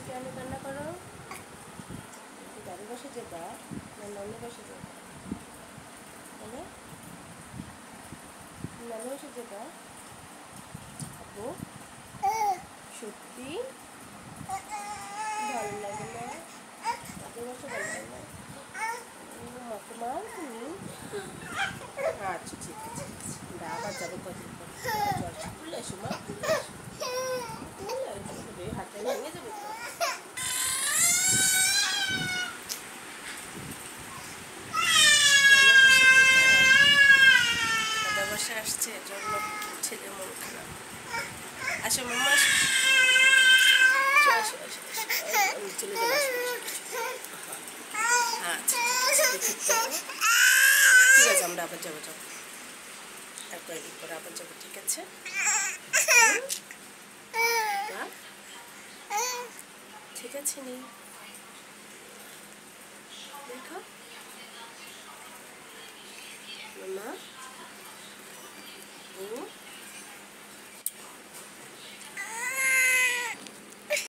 কেন কান্না করো? দাদু বসে যেটা না নানু বসে যেটা? বলো, নানু বসে যেটা? আপু সত্যি ভালো লাগে না? দাদু বসে ভালো লাগে না? মাকে মার তুমি? আচ্ছা ঠিক আছে, আমরা আবার যাবো কদিন পর। চলে এসো মা, হাতে ভেঙে যাবে তো। দাদা বসে আসছে জন্য ছেলে মন খারাপ। আসো মাম্মা, আসো আসো আমি চলে যাবো। আচ্ছা ঠিক আছে, আমরা আবার যাবো, যাবো আর কয়েকদিন পরে আবার যাবো, ঠিক আছে? ঠিক আছে নি দেখো।